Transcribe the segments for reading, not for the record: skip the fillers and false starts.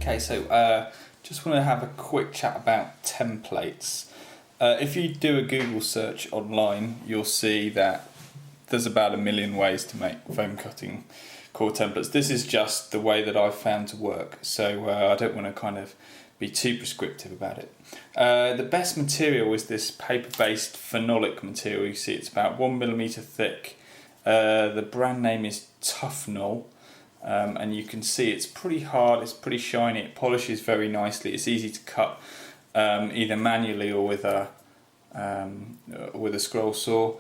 Okay, so just want to have a quick chat about templates. If you do a Google search online, you'll see that there's about 1 million ways to make foam cutting cord templates. This is just the way that I've found to work, so I don't want to kind of be too prescriptive about it. The best material is this paper-based phenolic material. You see it's about 1mm thick. The brand name is Tufnol. And you can see it's pretty hard, it's pretty shiny, it polishes very nicely, it's easy to cut either manually or with a scroll saw.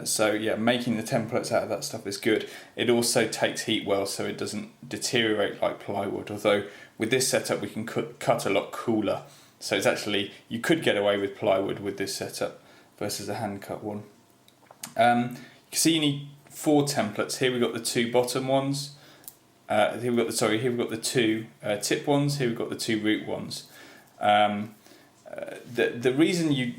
So yeah, making the templates out of that stuff is good. It also takes heat well, so it doesn't deteriorate like plywood, although with this setup we can cut a lot cooler. So it's actually, you could get away with plywood with this setup versus a hand cut one. You can see you need 4 templates. Here we've got the 2 bottom ones. Here we've got the 2 tip ones. Here we've got the 2 root ones. The reason you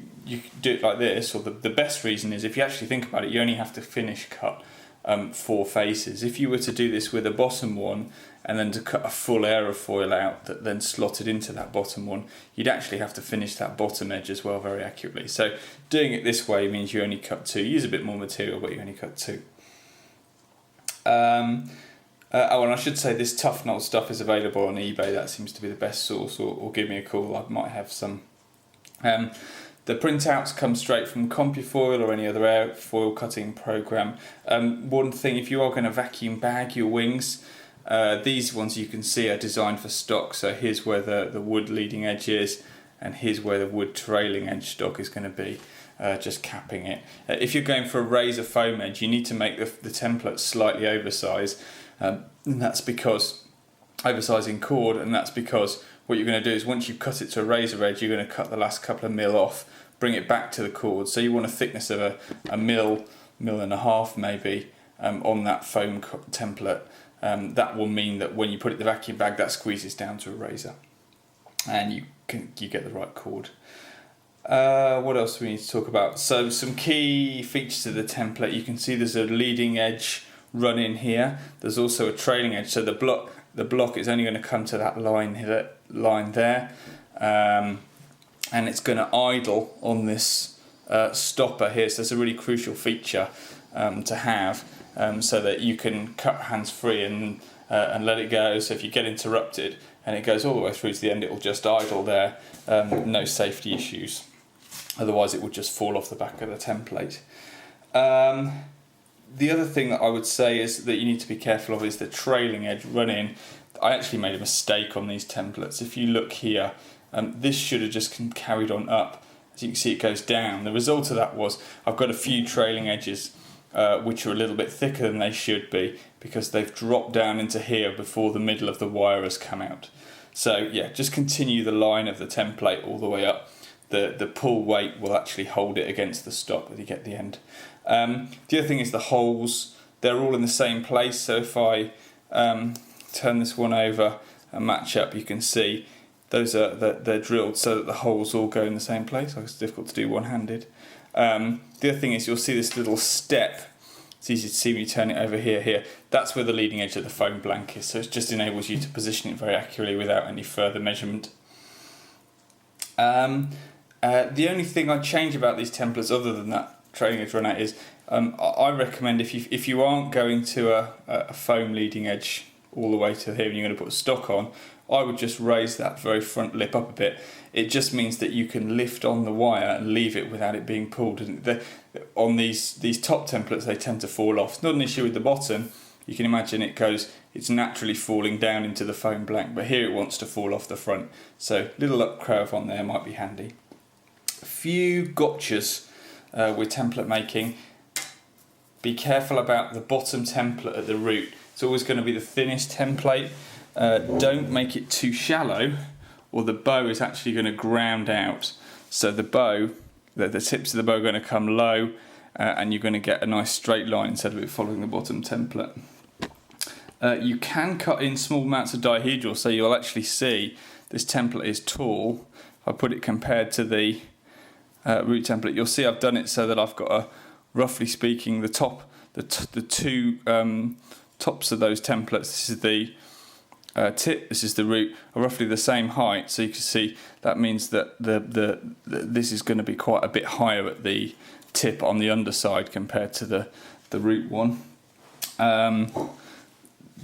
do it like this, or the best reason, is if you actually think about it, you only have to finish cut 4 faces. If you were to do this with a bottom one and then to cut a full aerofoil out that then slotted into that bottom one, you'd actually have to finish that bottom edge as well very accurately. So doing it this way means you only cut 2. You use a bit more material, but you only cut 2. And I should say this Tufnol stuff is available on eBay. That seems to be the best source, or give me a call, I might have some. The printouts come straight from CompuFoil or any other airfoil cutting program. One thing, if you are going to vacuum bag your wings, these ones you can see are designed for stock. So here's where the wood leading edge is, and here's where the wood trailing edge stock is going to be. Just capping it. If you're going for a razor foam edge, you need to make the template slightly oversized. And that's because oversizing cord, and that's because what you're going to do is once you cut it to a razor edge, you're going to cut the last couple of mil off, bring it back to the cord. So you want a thickness of a mil and a half maybe on that foam template. That will mean that when you put it in the vacuum bag, that squeezes down to a razor, and you get the right cord. What else do we need to talk about? So some key features of the template. You can see there's a leading edge run in here. There's also a trailing edge. So the block is only going to come to that line there, and it's going to idle on this stopper here. So it's a really crucial feature to have, so that you can cut hands free and let it go. So if you get interrupted and it goes all the way through to the end, it will just idle there. No safety issues. Otherwise it would just fall off the back of the template. The other thing that I would say is that you need to be careful of is the trailing edge run-in. I actually made a mistake on these templates. If you look here, this should have just carried on up. As you can see, it goes down. The result of that was I've got a few trailing edges which are a little bit thicker than they should be, because they've dropped down into here before the middle of the wire has come out. So yeah, just continue the line of the template all the way up. The pull weight will actually hold it against the stop when you get the end. The other thing is the holes. They're all in the same place, so if I turn this one over and match up, you can see those they're drilled so that the holes all go in the same place. It's difficult to do one-handed. The other thing is you'll see this little step. It's easy to see when you turn it over here. That's where the leading edge of the foam blank is, so it just enables you to position it very accurately without any further measurement. The only thing I change about these templates, other than that trailing edge run out, is I recommend if you aren't going to a foam leading edge all the way to here and you're going to put a stock on, I would just raise that very front lip up a bit. It just means that you can lift on the wire and leave it without it being pulled. And on these top templates, they tend to fall off. It's not an issue with the bottom. You can imagine it's naturally falling down into the foam blank, but here it wants to fall off the front. So little up curve on there might be handy. A few gotchas with template making. Be careful about the bottom template at the root. It's always going to be the thinnest template. Don't make it too shallow, or the bow is actually going to ground out. So the bow, the tips of the bow are going to come low, and you're going to get a nice straight line instead of it following the bottom template. You can cut in small amounts of dihedral, so you'll actually see this template is tall. If I put it compared to the root template, you'll see I've done it so that I've got roughly speaking, the two tops of those templates. This is the tip, this is the root, are roughly the same height. So you can see that means that this is going to be quite a bit higher at the tip on the underside compared to the root one.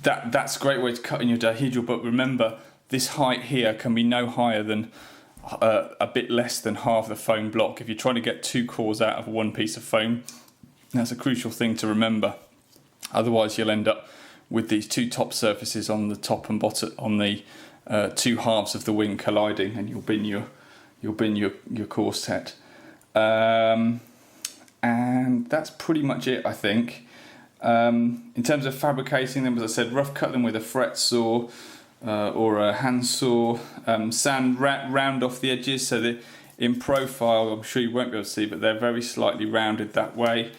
That's a great way to cut in your dihedral, but remember this height here can be no higher than a bit less than half the foam block. If you're trying to get 2 cores out of one piece of foam, that's a crucial thing to remember. Otherwise you'll end up with these 2 top surfaces on the top and bottom, on the 2 halves of the wing colliding, and you'll bin your core set. And that's pretty much it, I think. In terms of fabricating them, as I said, rough cut them with a fret saw or a hand saw. Sand round off the edges so that in profile, I'm sure you won't be able to see, but they're very slightly rounded that way.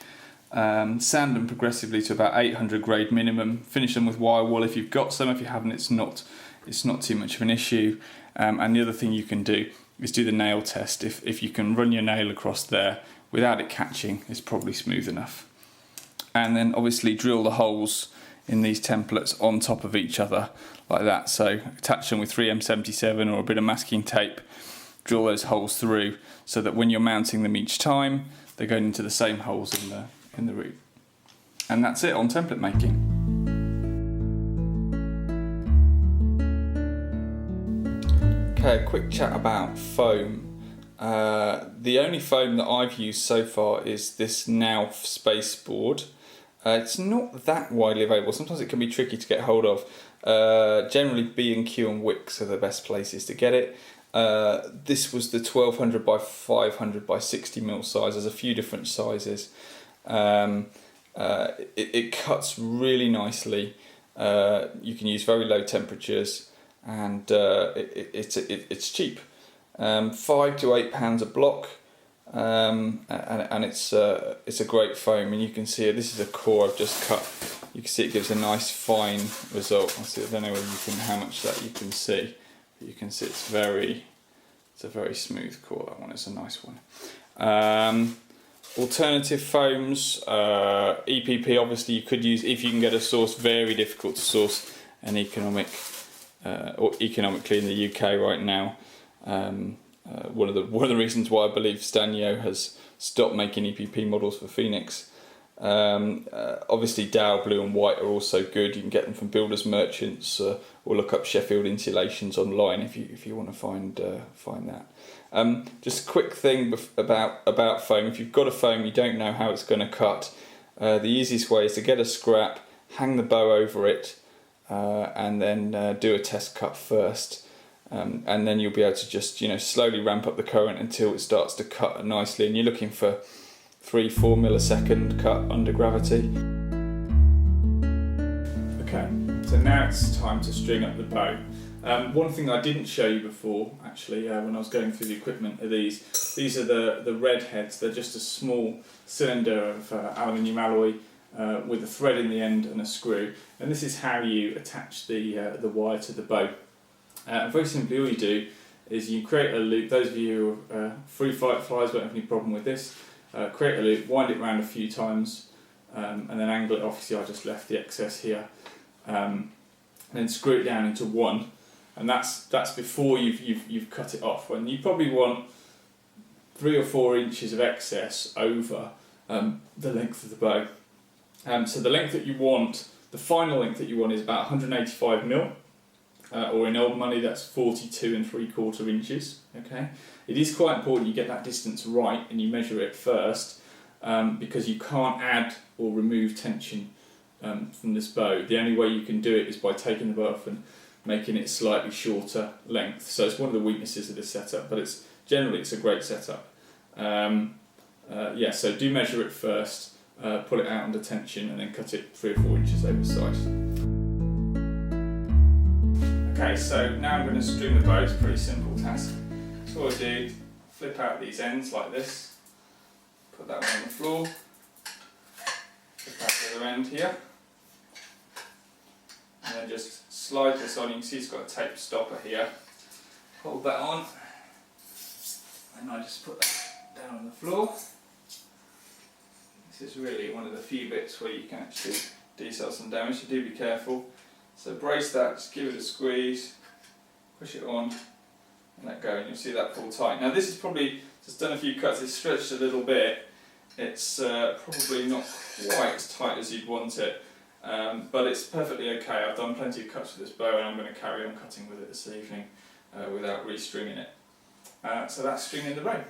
Sand them progressively to about 800 grade minimum. Finish them with wire wool if you've got some. If you haven't, it's not too much of an issue. And the other thing you can do is do the nail test. If you can run your nail across there without it catching, it's probably smooth enough. And then obviously drill the holes in these templates on top of each other like that. So attach them with 3M77 or a bit of masking tape. Drill those holes through so that when you're mounting them each time, they're going into the same holes in the root. And that's it on template making. Okay, a quick chat about foam. The only foam that I've used so far is this Now space board. It's not that widely available. Sometimes it can be tricky to get hold of. Generally B&Q and Wix are the best places to get it. This was the 1200 by 500 by 60mm size. There's a few different sizes. It cuts really nicely. You can use very low temperatures, and it's cheap. £5 to £8 a block, and it's a great foam. And you can see this is a core I've just cut. You can see it gives a nice fine result. I don't know whether how much that you can see, but you can see it's a very smooth core. That one, it's a nice one. Alternative foams, EPP obviously you could use if you can get a source. Very difficult to source an economically in the UK right now. One of the reasons why I believe Stanyo has stopped making EPP models for Phoenix. Obviously Dow blue and white are also good. You can get them from builders merchants, or look up Sheffield Insulations online if you want to find that. Just a quick thing about foam. If you've got a foam you don't know how it's going to cut, the easiest way is to get a scrap, hang the bow over it, and then do a test cut first. And then you'll be able to just slowly ramp up the current until it starts to cut nicely, and you're looking for 3-4 millisecond cut under gravity. Okay, so now it's time to string up the bow. One thing I didn't show you before, actually, when I was going through the equipment, are these. These are the red heads. They're just a small cylinder of aluminium alloy with a thread in the end and a screw. And this is how you attach the wire to the bow. Very simply, all you do is you create a loop. Those of you who are free flight flyers won't have any problem with this. Create a loop, wind it around a few times, and then angle it off. See, I just left the excess here. And then screw it down into one, and that's before you've cut it off. And you probably want 3 or 4 inches of excess over the length of the bow. So the length that you want, the final length that you want, is about 185mm. Or in old money that's 42 3/4 inches. Okay, it is quite important you get that distance right and you measure it first, because you can't add or remove tension from this bow. The only way you can do it is by taking the bow off and making it slightly shorter length. So it's one of the weaknesses of this setup, but generally it's a great setup. So do measure it first, put it out under tension, and then cut it 3 or 4 inches oversized. Okay, so now I'm going to string the bow. It's a pretty simple task. So what I do, flip out these ends like this, put that one on the floor, flip out the other end here, and then just slide this on. You can see it's got a tape stopper here. Hold that on, and I just put that down on the floor. This is really one of the few bits where you can actually do yourself some damage, so do be careful. So brace that, just give it a squeeze, push it on and let go, and you'll see that pull tight. Now this is probably, just done a few cuts, it's stretched a little bit. It's probably not quite as tight as you'd want it, but it's perfectly okay. I've done plenty of cuts with this bow and I'm going to carry on cutting with it this evening without restringing it. So that's stringing the bow.